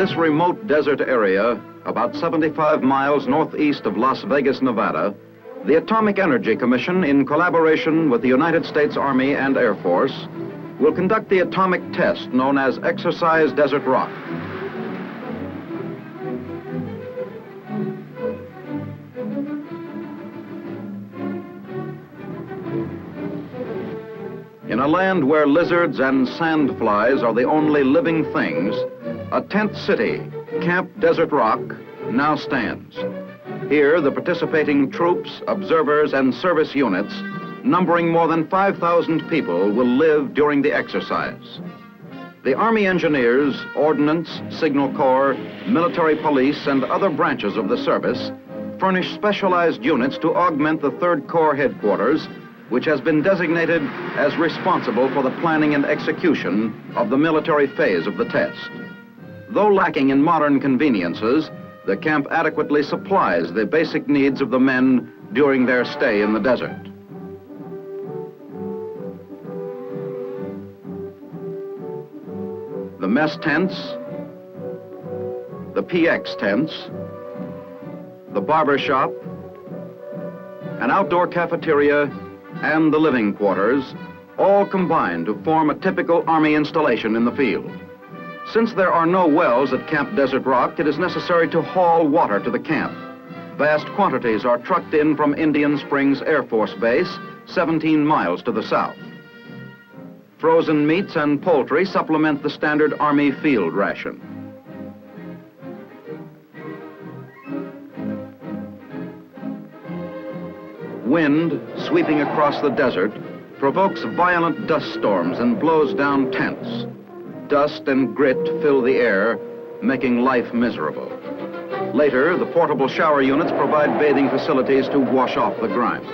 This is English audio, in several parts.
this remote desert area, about 75 miles northeast of Las Vegas, Nevada, the Atomic Energy Commission, in collaboration with the United States Army and Air Force, will conduct the atomic test known as Exercise Desert Rock. In a land where lizards and sandflies are the only living things, a tent city, Camp Desert Rock, now stands. Here, the participating troops, observers, and service units, numbering more than 5,000 people, will live during the exercise. The Army engineers, Ordnance, Signal Corps, military police, and other branches of the service furnish specialized units to augment the 3rd Corps headquarters, which has been designated as responsible for the planning and execution of the military phase of the test. Though lacking in modern conveniences, the camp adequately supplies the basic needs of the men during their stay in the desert. The mess tents, the PX tents, the barber shop, an outdoor cafeteria, and the living quarters all combine to form a typical Army installation in the field. Since there are no wells at Camp Desert Rock, it is necessary to haul water to the camp. Vast quantities are trucked in from Indian Springs Air Force Base, 17 miles to the south. Frozen meats and poultry supplement the standard Army field ration. Wind, sweeping across the desert, provokes violent dust storms and blows down tents. Dust and grit fill the air, making life miserable. Later, the portable shower units provide bathing facilities to wash off the grime.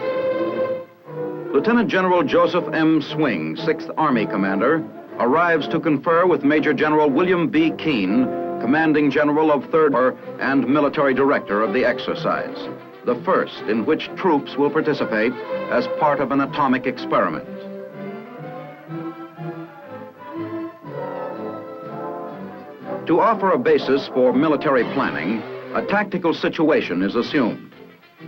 Lieutenant General Joseph M. Swing, 6th Army Commander, arrives to confer with Major General William B. Keene, Commanding General of 3rd Corps and Military Director of the exercise, the first in which troops will participate as part of an atomic experiment. To offer a basis for military planning, a tactical situation is assumed.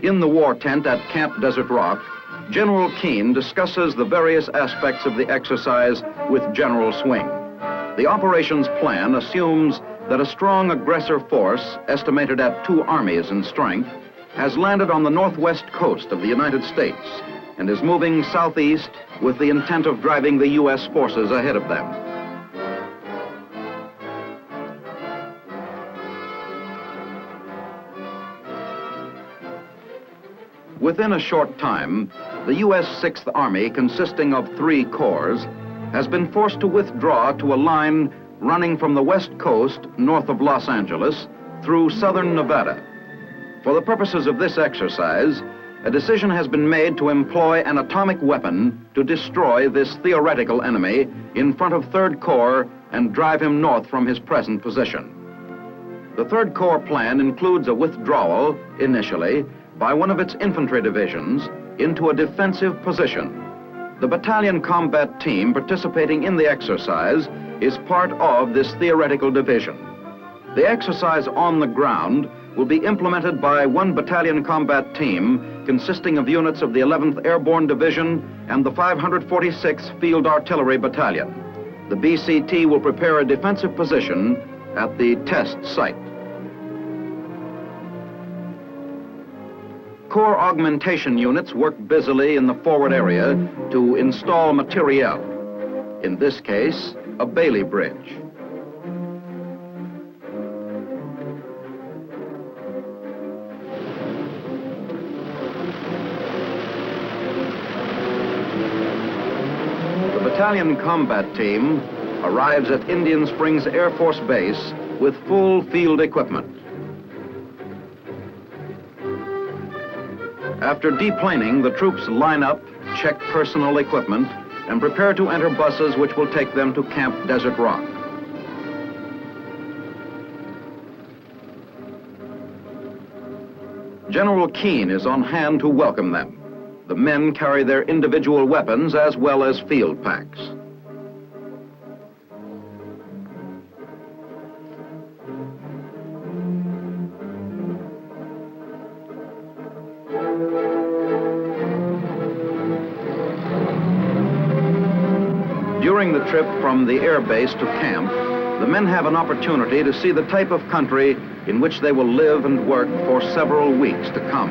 In the war tent at Camp Desert Rock, General Keene discusses the various aspects of the exercise with General Swing. The operations plan assumes that a strong aggressor force, estimated at 2 armies in strength, has landed on the northwest coast of the United States and is moving southeast with the intent of driving the U.S. forces ahead of them. Within a short time, the U.S. 6th Army, consisting of 3 corps, has been forced to withdraw to a line running from the west coast north of Los Angeles through southern Nevada. For the purposes of this exercise, a decision has been made to employ an atomic weapon to destroy this theoretical enemy in front of 3rd Corps and drive him north from his present position. The 3rd Corps plan includes a withdrawal, initially, by one of its infantry divisions into a defensive position. The battalion combat team participating in the exercise is part of this theoretical division. The exercise on the ground will be implemented by one battalion combat team consisting of units of the 11th Airborne Division and the 546th Field Artillery Battalion. The BCT will prepare a defensive position at the test site. Corps augmentation units work busily in the forward area to install materiel. In this case, a Bailey bridge. The battalion combat team arrives at Indian Springs Air Force Base with full field equipment. After deplaning, the troops line up, check personal equipment, and prepare to enter buses which will take them to Camp Desert Rock. General Keene is on hand to welcome them. The men carry their individual weapons as well as field packs. During the trip from the air base to camp, the men have an opportunity to see the type of country in which they will live and work for several weeks to come.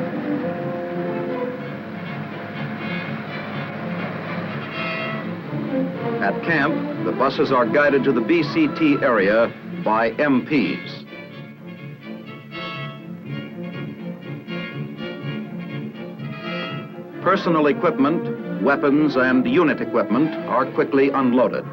At camp, the buses are guided to the BCT area by MPs. Personal equipment, weapons, and unit equipment are quickly unloaded.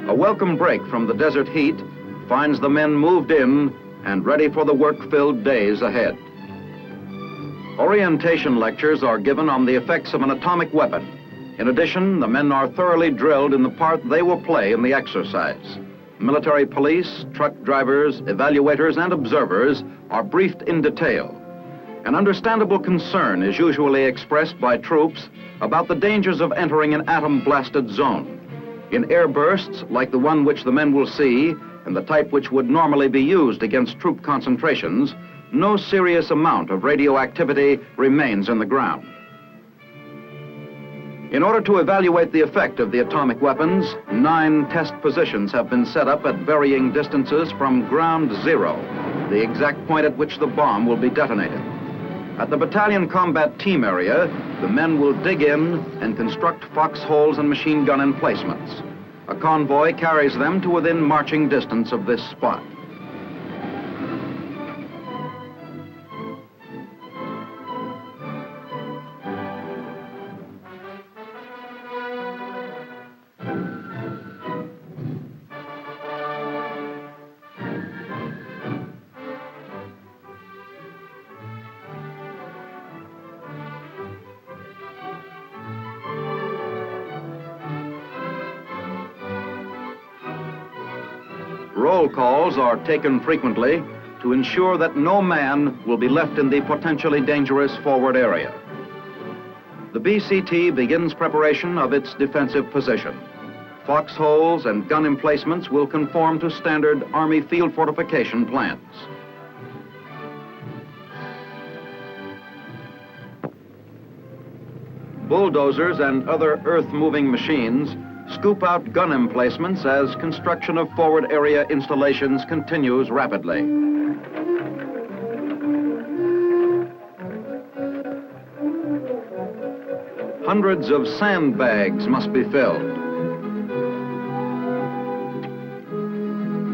A welcome break from the desert heat finds the men moved in and ready for the work-filled days ahead. Orientation lectures are given on the effects of an atomic weapon. In addition, the men are thoroughly drilled in the part they will play in the exercise. Military police, truck drivers, evaluators, and observers are briefed in detail. An understandable concern is usually expressed by troops about the dangers of entering an atom-blasted zone. In airbursts like the one which the men will see, and the type which would normally be used against troop concentrations, no serious amount of radioactivity remains in the ground. In order to evaluate the effect of the atomic weapons, 9 test positions have been set up at varying distances from ground zero, the exact point at which the bomb will be detonated. At the battalion combat team area, the men will dig in and construct foxholes and machine gun emplacements. A convoy carries them to within marching distance of this spot. Roll calls are taken frequently to ensure that no man will be left in the potentially dangerous forward area. The BCT begins preparation of its defensive position. Foxholes and gun emplacements will conform to standard Army field fortification plans. Bulldozers and other earth-moving machines scoop out gun emplacements as construction of forward area installations continues rapidly. Hundreds of sandbags must be filled.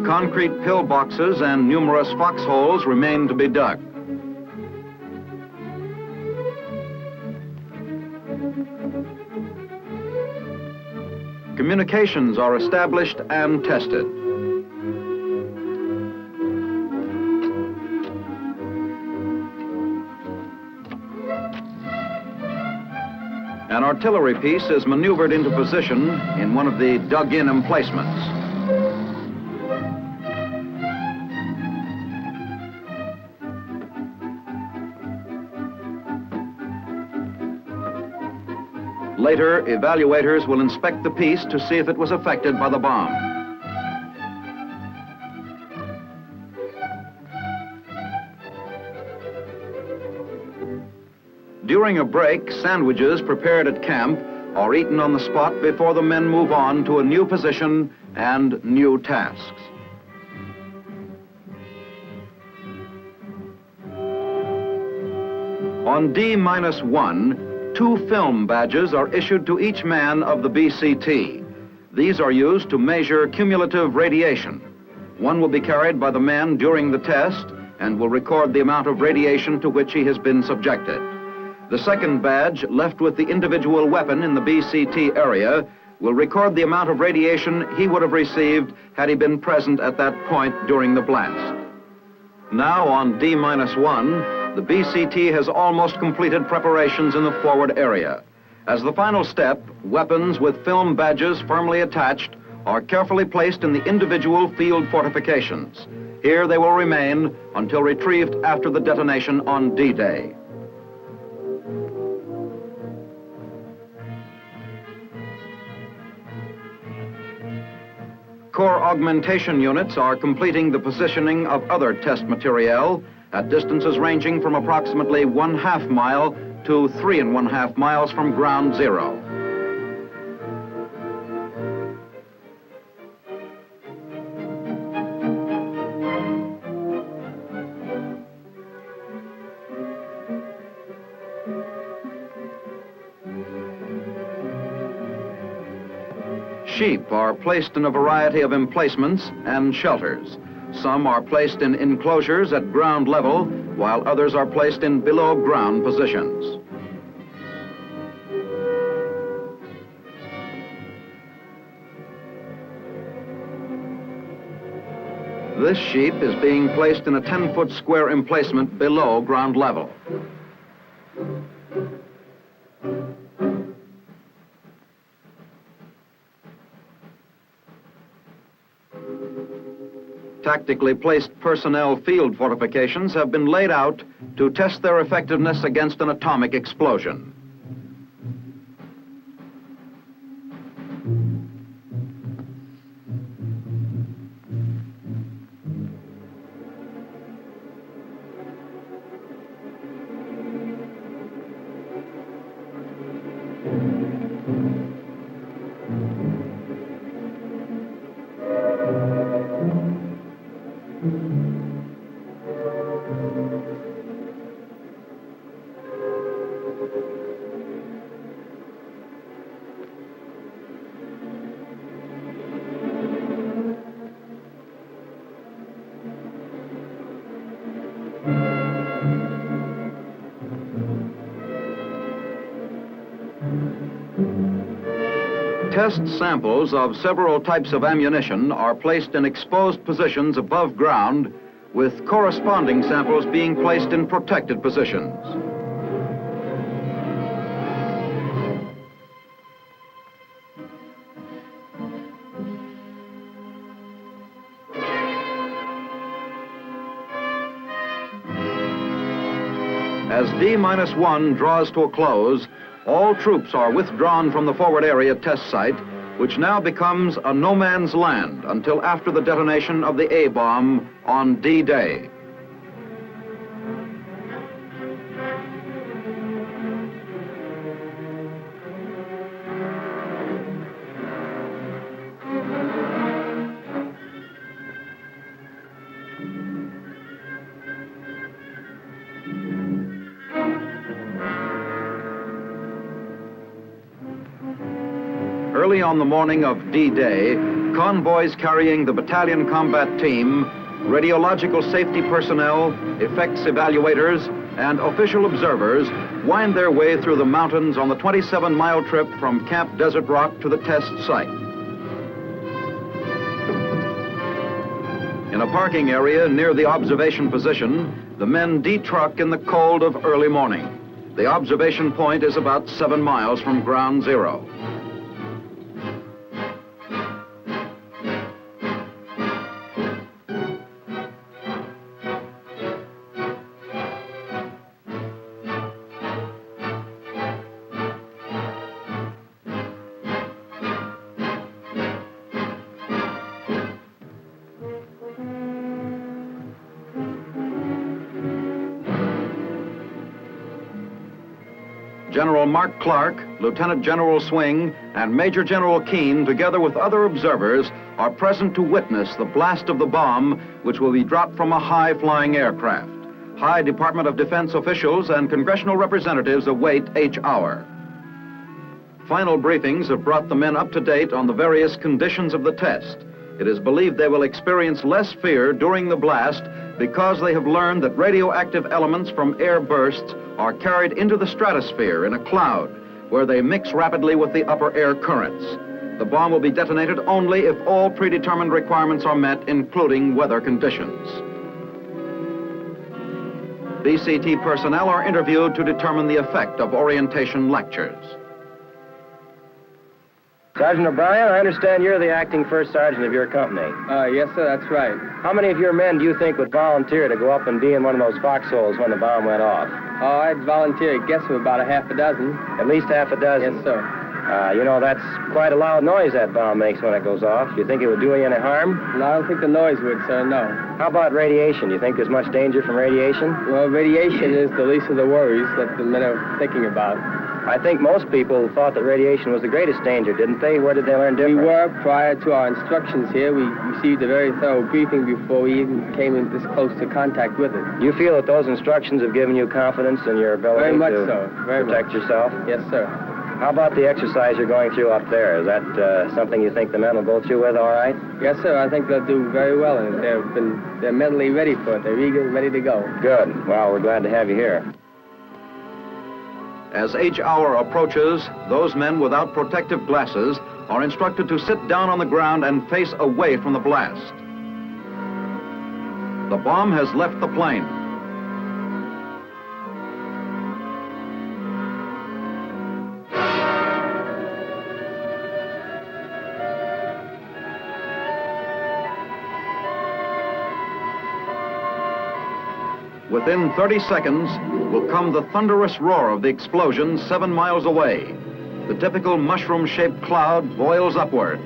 Concrete pillboxes and numerous foxholes remain to be dug. Communications are established and tested. An artillery piece is maneuvered into position in one of the dug-in emplacements. Later, evaluators will inspect the piece to see if it was affected by the bomb. During a break, sandwiches prepared at camp are eaten on the spot before the men move on to a new position and new tasks. On D-1, 2 film badges are issued to each man of the BCT. These are used to measure cumulative radiation. One will be carried by the man during the test and will record the amount of radiation to which he has been subjected. The second badge, left with the individual weapon in the BCT area, will record the amount of radiation he would have received had he been present at that point during the blast. Now on D-1, the BCT has almost completed preparations in the forward area. As the final step, weapons with film badges firmly attached are carefully placed in the individual field fortifications. Here they will remain until retrieved after the detonation on D-Day. Corps augmentation units are completing the positioning of other test materiel at distances ranging from approximately 1/2 mile to 3½ miles from ground zero. Sheep are placed in a variety of emplacements and shelters. Some are placed in enclosures at ground level, while others are placed in below ground positions. This sheep is being placed in a 10-foot square emplacement below ground level. Tactically placed personnel field fortifications have been laid out to test their effectiveness against an atomic explosion. Test samples of several types of ammunition are placed in exposed positions above ground, with corresponding samples being placed in protected positions. As D-1 draws to a close, all troops are withdrawn from the forward area test site, which now becomes a no man's land until after the detonation of the A-bomb on D-Day. Early on the morning of D-Day, convoys carrying the battalion combat team, radiological safety personnel, effects evaluators, and official observers wind their way through the mountains on the 27-mile trip from Camp Desert Rock to the test site. In a parking area near the observation position, the men detruck in the cold of early morning. The observation point is about 7 miles from ground zero. General Mark Clark, Lieutenant General Swing, and Major General Keene, together with other observers, are present to witness the blast of the bomb, which will be dropped from a high-flying aircraft. High Department of Defense officials and congressional representatives await each hour. Final briefings have brought the men up to date on the various conditions of the test. It is believed they will experience less fear during the blast because they have learned that radioactive elements from air bursts are carried into the stratosphere in a cloud, where they mix rapidly with the upper air currents. The bomb will be detonated only if all predetermined requirements are met, including weather conditions. BCT personnel are interviewed to determine the effect of orientation lectures. Sergeant O'Brien, I understand you're the acting first sergeant of your company. Yes, sir, that's right. How many of your men do you think would volunteer to go up and be in one of those foxholes when the bomb went off? Oh, I'd volunteer a guess of about a half a dozen. At least half a dozen? Yes, sir. You know, that's quite a loud noise that bomb makes when it goes off. Do you think it would do you any harm? No, I don't think the noise would, sir, no. How about radiation? Do you think there's much danger from radiation? Well, radiation is the least of the worries that the men are thinking about. I think most people thought that radiation was the greatest danger, didn't they? Where did they learn different? We were, prior to our instructions here, we received a very thorough briefing before we even came in this close to contact with it. You feel that those instructions have given you confidence in your ability Very much to so, very protect much. yourself? Yes, sir. How about the exercise you're going through up there? Is that something you think the men will go through with all right? Yes, sir, I think they'll do very well in it. They're mentally ready for it. They're eager and ready to go. Good. Well, we're glad to have you here. As H hour approaches, those men without protective glasses are instructed to sit down on the ground and face away from the blast. The bomb has left the plane. Within 30 seconds will come the thunderous roar of the explosion 7 miles away. The typical mushroom-shaped cloud boils upward.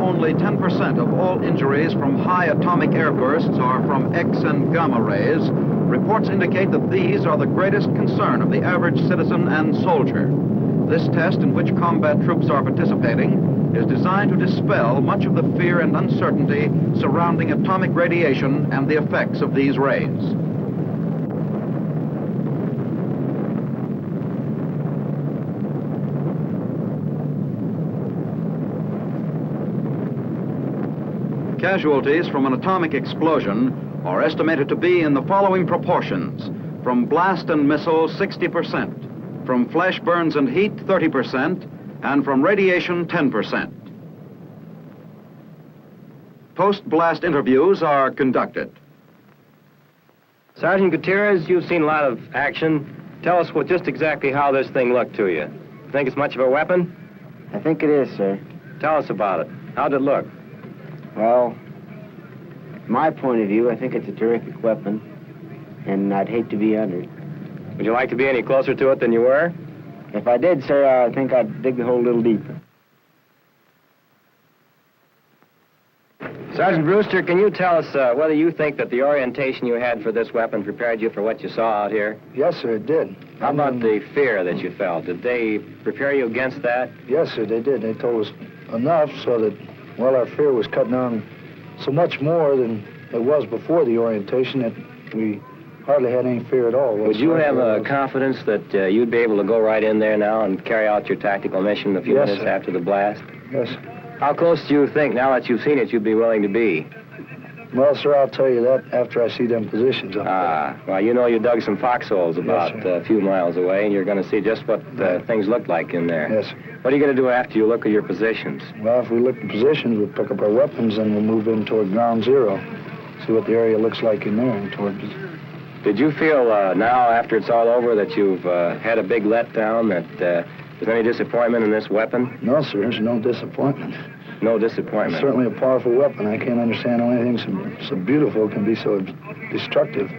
Only 10% of all injuries from high atomic airbursts are from X and gamma rays. Reports indicate that these are the greatest concern of the average citizen and soldier. This test, in which combat troops are participating, is designed to dispel much of the fear and uncertainty surrounding atomic radiation and the effects of these rays. Casualties from an atomic explosion are estimated to be in the following proportions. From blast and missile, 60%. From flash burns and heat, 30%. And from radiation, 10%. Post-blast interviews are conducted. Sergeant Gutierrez, you've seen a lot of action. Tell us just exactly how this thing looked to you. Think it's much of a weapon? I think it is, sir. Tell us about it. How did it look? Well, from my point of view, I think it's a terrific weapon, and I'd hate to be under it. Would you like to be any closer to it than you were? If I did, sir, I think I'd dig the hole a little deeper. Sergeant Brewster, can you tell us whether you think that the orientation you had for this weapon prepared you for what you saw out here? Yes, sir, it did. How about the fear that you felt? Did they prepare you against that? Yes, sir, they did. They told us enough so that, well, our fear was cut down so much more than it was before the orientation that we hardly had any fear at all. Would you have confidence that you'd be able to go right in there now and carry out your tactical mission a few Yes, minutes sir. after the blast? Yes. How close do you think, now that you've seen it, you'd be willing to be? Well, sir, I'll tell you that after I see them positions up there. Well, you know you dug some foxholes about sir. a few miles away, and you're going to see just what things look like in there. Yes, sir. What are you going to do after you look at your positions? Well, if we look at positions, we'll pick up our weapons and we'll move in toward ground zero. See what the area looks like in there and toward... Did you feel now, after it's all over, that you've had a big letdown, that there's any disappointment in this weapon? No, sir, there's no disappointment. No It's disappointment. certainly a powerful weapon. I can't understand how anything so beautiful can be so destructive.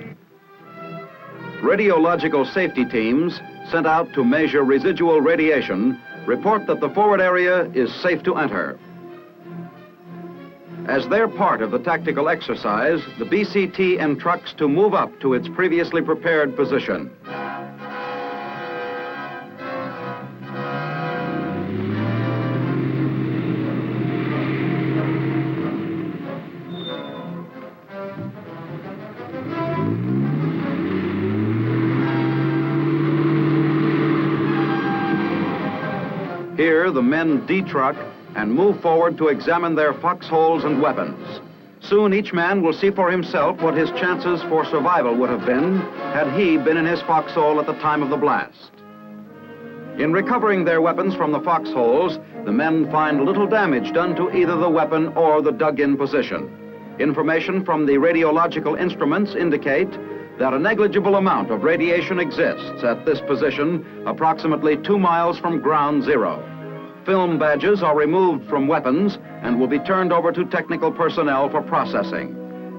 Radiological safety teams sent out to measure residual radiation report that the forward area is safe to enter. As their part of the tactical exercise, the BCT instructs to move up to its previously prepared position. Here, the men detruck and move forward to examine their foxholes and weapons. Soon, each man will see for himself what his chances for survival would have been had he been in his foxhole at the time of the blast. In recovering their weapons from the foxholes, the men find little damage done to either the weapon or the dug-in position. Information from the radiological instruments indicate that a negligible amount of radiation exists at this position, approximately 2 miles from ground zero. Film badges are removed from weapons and will be turned over to technical personnel for processing.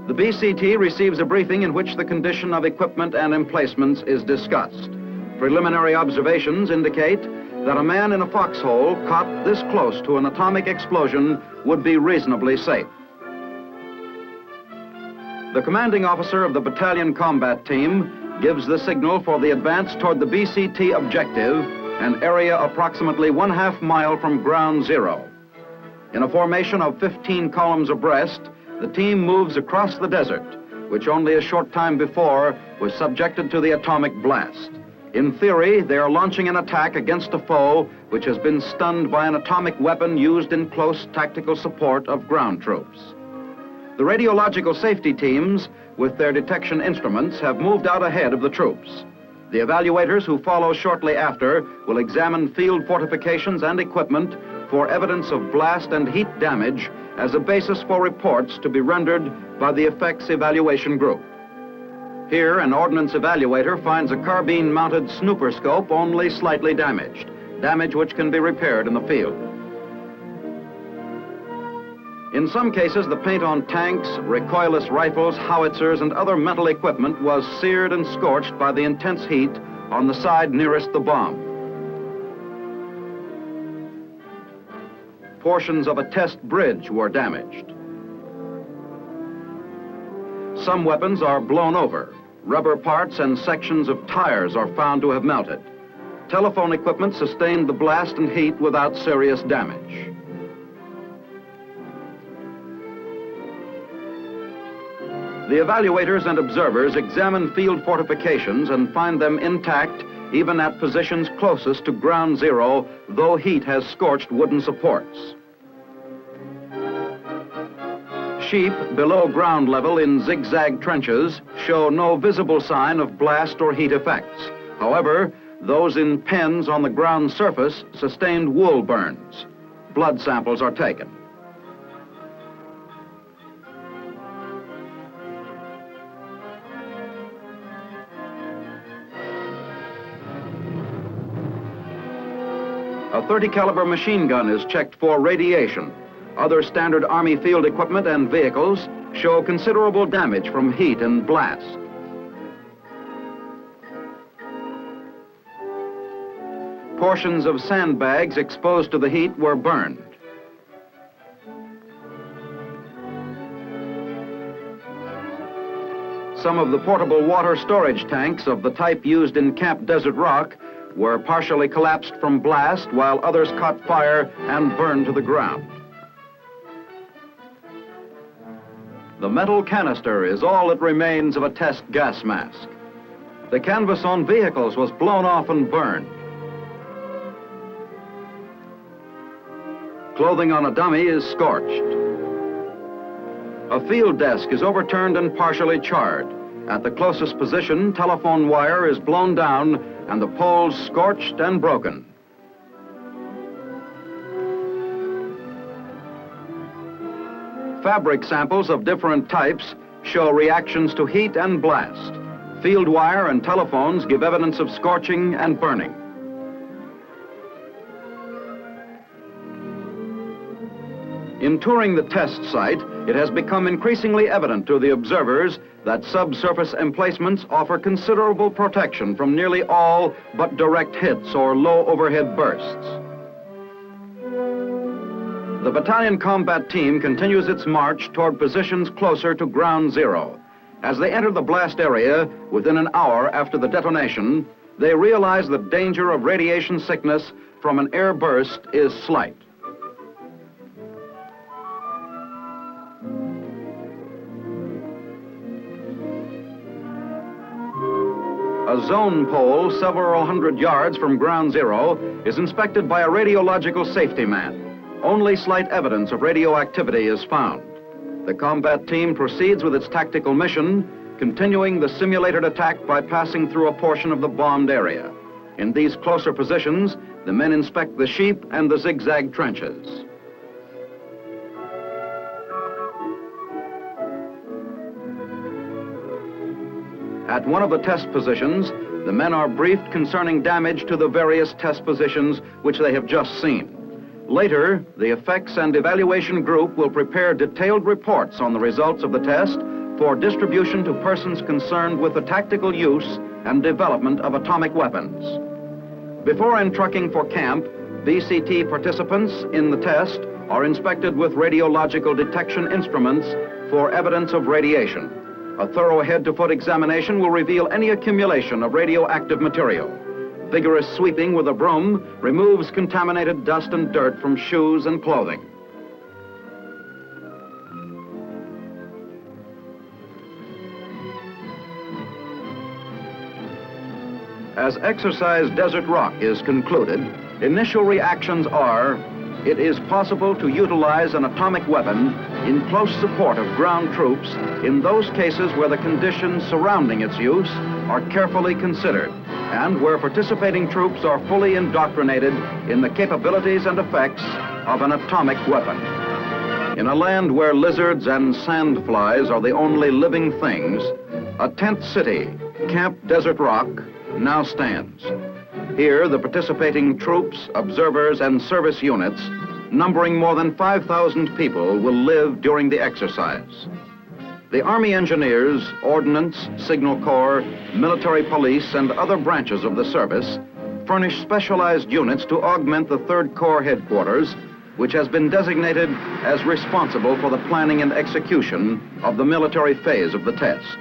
The BCT receives a briefing in which the condition of equipment and emplacements is discussed. Preliminary observations indicate that a man in a foxhole caught this close to an atomic explosion would be reasonably safe. The commanding officer of the battalion combat team gives the signal for the advance toward the BCT objective, an area approximately 1/2 mile from ground zero. In a formation of 15 columns abreast, the team moves across the desert, which only a short time before was subjected to the atomic blast. In theory, they are launching an attack against a foe which has been stunned by an atomic weapon used in close tactical support of ground troops. The radiological safety teams, with their detection instruments, have moved out ahead of the troops. The evaluators who follow shortly after will examine field fortifications and equipment for evidence of blast and heat damage as a basis for reports to be rendered by the effects evaluation group. Here, an ordnance evaluator finds a carbine-mounted snooper scope only slightly damaged, damage which can be repaired in the field. In some cases, the paint on tanks, recoilless rifles, howitzers, and other metal equipment was seared and scorched by the intense heat on the side nearest the bomb. Portions of a test bridge were damaged. Some weapons are blown over. Rubber parts and sections of tires are found to have melted. Telephone equipment sustained the blast and heat without serious damage. The evaluators and observers examine field fortifications and find them intact even at positions closest to ground zero, though heat has scorched wooden supports. Sheep below ground level in zigzag trenches show no visible sign of blast or heat effects. However, those in pens on the ground surface sustained wool burns. Blood samples are taken. A .30 caliber machine gun is checked for radiation. Other standard Army field equipment and vehicles show considerable damage from heat and blast. Portions of sandbags exposed to the heat were burned. Some of the portable water storage tanks of the type used in Camp Desert Rock were partially collapsed from blast, while others caught fire and burned to the ground. The metal canister is all that remains of a test gas mask. The canvas on vehicles was blown off and burned. Clothing on a dummy is scorched. A field desk is overturned and partially charred. At the closest position, telephone wire is blown down and the poles scorched and broken. Fabric samples of different types show reactions to heat and blast. Field wire and telephones give evidence of scorching and burning. In touring the test site, it has become increasingly evident to the observers that subsurface emplacements offer considerable protection from nearly all but direct hits or low overhead bursts. The battalion combat team continues its march toward positions closer to ground zero. As they enter the blast area within an hour after the detonation, they realize the danger of radiation sickness from an air burst is slight. A zone pole several hundred yards from ground zero is inspected by a radiological safety man. Only slight evidence of radioactivity is found. The combat team proceeds with its tactical mission, continuing the simulated attack by passing through a portion of the bombed area. In these closer positions, the men inspect the sheep and the zigzag trenches. At one of the test positions, the men are briefed concerning damage to the various test positions which they have just seen. Later, the effects and evaluation group will prepare detailed reports on the results of the test for distribution to persons concerned with the tactical use and development of atomic weapons. Before entrucking for camp, BCT participants in the test are inspected with radiological detection instruments for evidence of radiation. A thorough head-to-foot examination will reveal any accumulation of radioactive material. Vigorous sweeping with a broom removes contaminated dust and dirt from shoes and clothing. As exercise Desert Rock is concluded, initial reactions are: it is possible to utilize an atomic weapon in close support of ground troops in those cases where the conditions surrounding its use are carefully considered and where participating troops are fully indoctrinated in the capabilities and effects of an atomic weapon. In a land where lizards and sandflies are the only living things, a tent city, Camp Desert Rock, now stands. Here, the participating troops, observers, and service units, numbering more than 5,000 people, will live during the exercise. The Army Engineers, Ordnance, Signal Corps, Military Police, and other branches of the service furnish specialized units to augment the 3rd Corps headquarters, which has been designated as responsible for the planning and execution of the military phase of the test.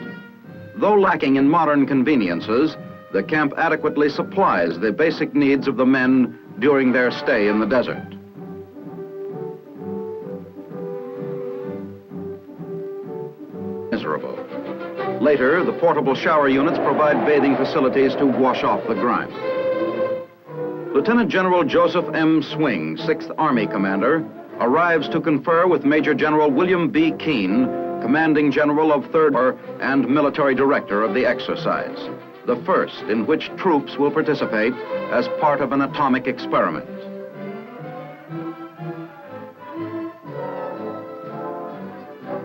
Though lacking in modern conveniences, the camp adequately supplies the basic needs of the men during their stay in the desert. Miserable. Later, the portable shower units provide bathing facilities to wash off the grime. Lieutenant General Joseph M. Swing, 6th Army Commander, arrives to confer with Major General William B. Keene, Commanding General of 3rd Corps and Military Director of the exercise, the first in which troops will participate as part of an atomic experiment.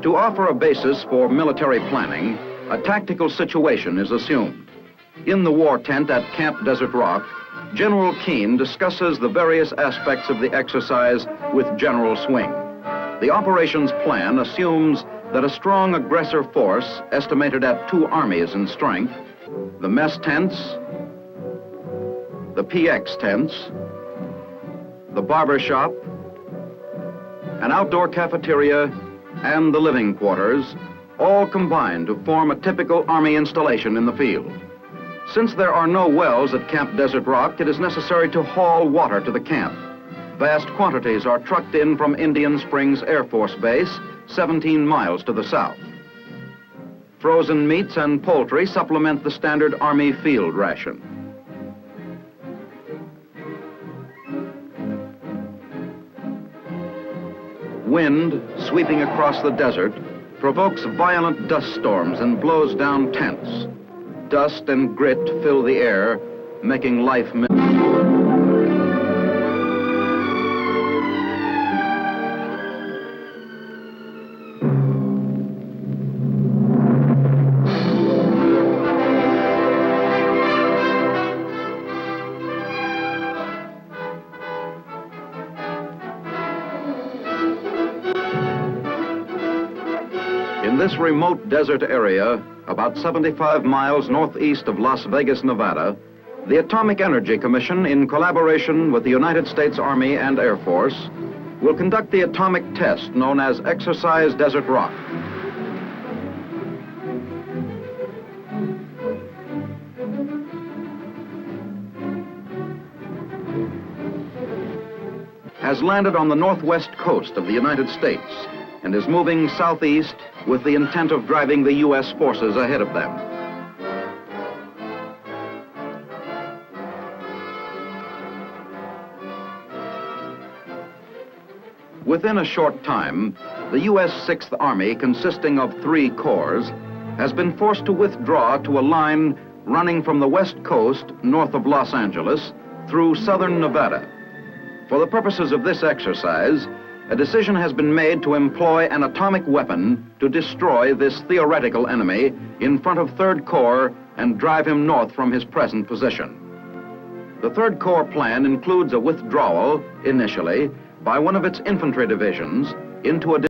To offer a basis for military planning, a tactical situation is assumed. In the war tent at Camp Desert Rock, General Keene discusses the various aspects of the exercise with General Swing. The operations plan assumes that a strong aggressor force, estimated at 2 armies in strength, the mess tents, the PX tents, the barber shop, an outdoor cafeteria, and the living quarters, all combine to form a typical Army installation in the field. Since there are no wells at Camp Desert Rock, it is necessary to haul water to the camp. Vast quantities are trucked in from Indian Springs Air Force Base, 17 miles to the south. Frozen meats and poultry supplement the standard Army field ration. Wind, sweeping across the desert, provokes violent dust storms and blows down tents. Dust and grit fill the air, making life miserable. In this remote desert area, about 75 miles northeast of Las Vegas, Nevada, the Atomic Energy Commission, in collaboration with the United States Army and Air Force, will conduct the atomic test known as Exercise Desert Rock. Has landed on the northwest coast of the United States and is moving southeast with the intent of driving the U.S. forces ahead of them. Within a short time, the U.S. 6th Army, consisting of 3 corps, has been forced to withdraw to a line running from the west coast north of Los Angeles through southern Nevada. For the purposes of this exercise, a decision has been made to employ an atomic weapon to destroy this theoretical enemy in front of 3rd Corps and drive him north from his present position. The 3rd Corps plan includes a withdrawal, initially, by one of its infantry divisions into a